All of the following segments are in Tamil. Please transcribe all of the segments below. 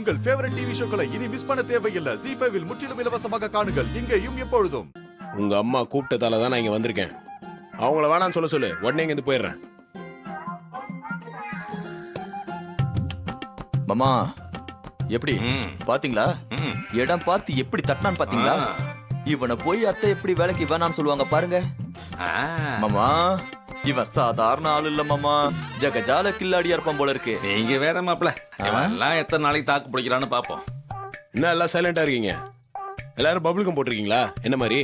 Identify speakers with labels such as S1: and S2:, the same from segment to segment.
S1: உங்கள் ஃபேவரட் டிவி ஷோக்களை இனி மிஸ் பண்ண தேவையில்லை. ZEE5 இல் முற்றிலும் இலவசமாக காணுங்கள், இங்கேயும் எப்பொழுதும்.
S2: உங்க அம்மா கூப்பிட்டதால தான் நான் இங்க வந்திருக்கேன். அவங்கள வேணாம்னு சொல்லு, உடனே இங்க இருந்து போயிடுறேன்.
S3: மாமா எப்படி பாத்தீங்களா? இடம் பார்த்து எப்படி தட்டினான்னு பாத்தீங்களா? இவனை போய் அத்தை எப்படி வேலைக்கு வேணான்னு சொல்லுவாங்க பாருங்க. மாமா இவன் சாதாரண ஆள் இல்ல மாமா, ஜகஜால கில்லாடியா இருப்பான் போல இருக்கு.
S4: நீங்க வேற மாப்பிள, எல்லாம் எத்தனை நாளைக்கு தாக்கு பிடிக்கிறான்னு பாப்போம்.
S2: என்ன எல்லாம் சைலண்டா இருக்கீங்க? எல்லாரும் பப்ளிகம் போட்டிருக்கீங்களா? என்ன மாதிரி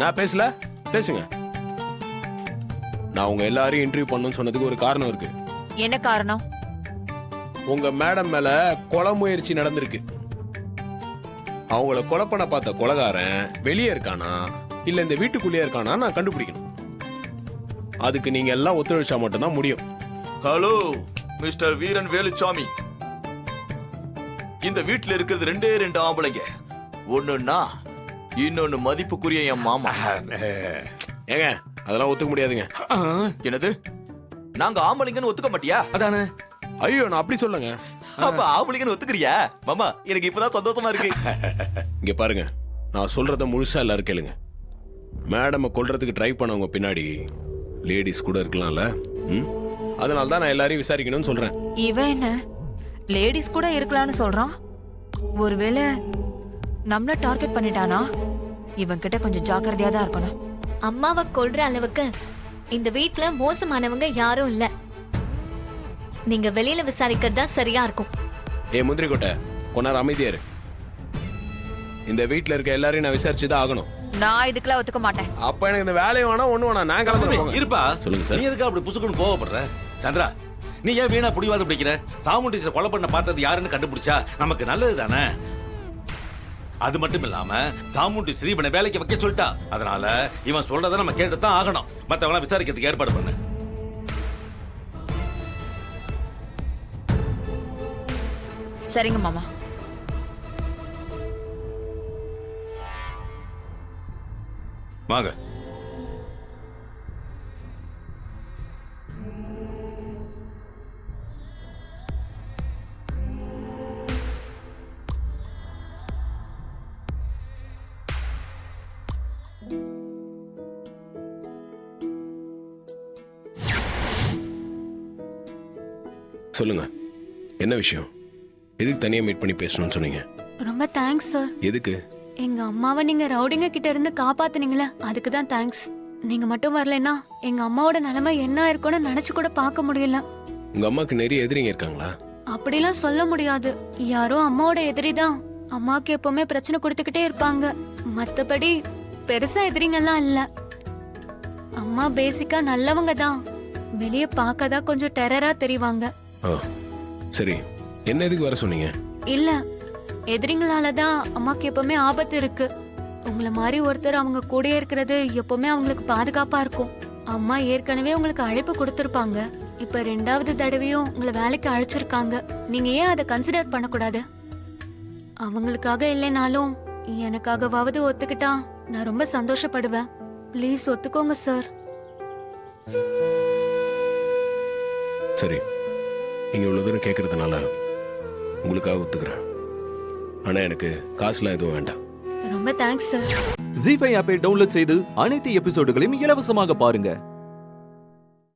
S2: நான் பேசல, பேசுங்க. நான் உங்க எல்லாரையும் இன்டர்வியூ பண்ணணும்னு சொன்னதுக்கு ஒரு காரணம் இருக்கு.
S5: என்ன காரணம்?
S2: உங்க மேடம் மேல கொலை முயற்சி நடந்திருக்கு. அவங்கள கொலை பண்ண பார்த்த கொலைகாரன் வெளியே இருக்கானா இல்ல இந்த வீட்டுக்குள்ளேயே இருக்கானா நான் கண்டுபிடிக்கணும். அதுக்கு நீங்க எல்லாம் ஒத்துழைச்சா மட்டும்தான் முடியும்.
S3: ஹலோ மிஸ்டர் வீரன் வேலுச்சாமி, இந்த வீட்டுல இருக்கிறது ரெண்டே ரெண்டு ஆம்பளைங்க. ஒண்ணுன்னா இன்னொன்னு மதிப்புக்குரிய என் மாமா.
S2: ஏங்க அதெல்லாம் ஒத்துக்க முடியாதுங்க.
S3: என்னது, நாங்க ஆம்பளைங்கன்னு ஒத்துக்க மாட்டியா?
S4: அதானே.
S2: ஐயோ நான் அப்படி சொல்லுங்க.
S3: அப்ப ஆம்பளைங்கன்னு ஒத்துக்கிறியா? மாமா எனக்கு இப்பதான் சந்தோஷமா இருக்கு.
S2: இங்க பாருங்க, நான் சொல்றத முழுசா எல்லாரும் கேளுங்க. மேடம் கொல்றதுக்கு ட்ரை பண்ணவங்க பின்னாடி லேடிஸ் கூட இருக்கலாம்ல. அதனால தான் நான் எல்லாரையும் விசாரிக்கணும்னு சொல்றேன்.
S5: இவன் என்ன லேடிஸ் கூட இருக்கலாம்னு சொல்றான்? ஒருவேளை நம்மள டார்கெட் பண்ணிட்டானா? இவன் கிட்ட கொஞ்சம் ஜாக்கிரதையா தான் இருக்கணும்.
S6: அம்மாவை கொல்ற அளவுக்கு இந்த வீட்ல மோசமானவங்க யாரும் இல்ல. நீங்க வெளியில விசாரிக்கிறது தான் சரியா இருக்கும்.
S2: ஏ முந்திரி கொட்டை, கொண்டார் அமைதியா இரு. இந்த வீட்ல இருக்க எல்லாரையும் நான் விசாரிச்சுதான் ஆகணும்.
S5: நான் இதுக்கெல்லாம் ஒத்துக்க மாட்டேன்.
S2: அப்ப எனக்கு இந்த வேலையை வேணாம், ஒண்ணு வேணாம், நான் கிளம்புறேன்.
S4: இருப்பா,
S2: சொல்லுங்க சார்.
S4: நீ எதுக்கு அப்படி புசுக்குன்னு கோவப்படுற? சந்திரா, நீ ஏன் வீணா புடிவாத பிடிக்கிற? சாமுண்டீஸை கொலை பண்ண பார்த்தது யாருன்னு கண்டுபிடிச்சா நமக்கு நல்லது தானே. அது மட்டும் இல்லாம சாமுண்டி ஸ்ரீபனை வேலைக்கு வைக்க சொல்லிட்டா. அதனால இவன் சொல்றதை நம்ம கேட்டுதான் ஆகணும். மத்தவங்கள விசாரிக்கிறதுக்கு ஏற்பாடு பண்ணு.
S5: சரிங்க மாமா.
S4: வாங்க.
S2: சொல்லுங்க, என்ன விஷயம்? எதுக்கு தனியா மீட் பண்ணி பேசணும்னு சொன்னீங்க?
S7: ரொம்ப தேங்க்ஸ் சார்.
S2: எதுக்கு?
S7: எங்க அம்மாவை நீங்க ரவுடிங்க கிட்ட இருந்து காப்பாத்துனீங்களே, அதுக்கு தான் தேங்க்ஸ். நீங்க மட்டும் வரலைன்னா எங்க அம்மாவோட நிலைமை என்ன இருக்கும்னு நினைச்சு கூட பார்க்க முடியல.
S2: உங்க அம்மாக்கு நிறைய எதிரிங்க இருக்காங்களா?
S7: அப்படிலாம் சொல்ல முடியாது. யாரோ அம்மாவோட எதிரி தான். அம்மாவுக்கு எப்பவுமே பிரச்சனை கொடுத்துக்கிட்டே இருப்பாங்க. மத்தபடி பெருசா எதிரிங்கெல்லாம் இல்ல. அம்மா பேசிக்கா நல்லவங்க தான். வெளியே பார்க்கதான் கொஞ்சம் டெரரா தெரிவாங்க.
S2: சரி, என்ன எதுக்கு வர சொன்னீங்க?
S7: இல்ல, எதிரிங்களாலதான் அம்மாக்கு எப்பவுமே ஆபத்து இருக்கு. உங்களை மாதிரி ஒருத்தர் அவங்க கூட இருக்கிறது எப்பவுமே அவங்களுக்கு பாதுகாப்பா இருக்கும். அம்மா ஏற்கனவே உங்களுக்கு அழைப்பு கொடுத்திருப்பாங்க. இப்ப ரெண்டாவது தடவையும் உங்களை வேலைக்கு அழைச்சிருக்காங்க. நீங்க ஏன் அதை கன்சிடர் பண்ணக்கூடாது? அவங்களுக்காக இல்லைனாலும் எனக்காகவாவது ஒத்துக்கிட்டா நான் ரொம்ப சந்தோஷப்படுவேன். ப்ளீஸ் ஒத்துக்கோங்க சார்.
S2: சரி, நீங்க இவ்வளவு தூரம் கேட்கறதுனால உங்களுக்காக ஒத்துக்கிறேன். ஆனா எனக்கு காசுலாம் எதுவும் வேண்டாம்.
S7: ரொம்ப தேங்க்ஸ் சார்.
S8: ZEE5 ஆப்பை டவுன்லோட் செய்து அனைத்து எபிசோடுகளையும் இலவசமாக பாருங்க.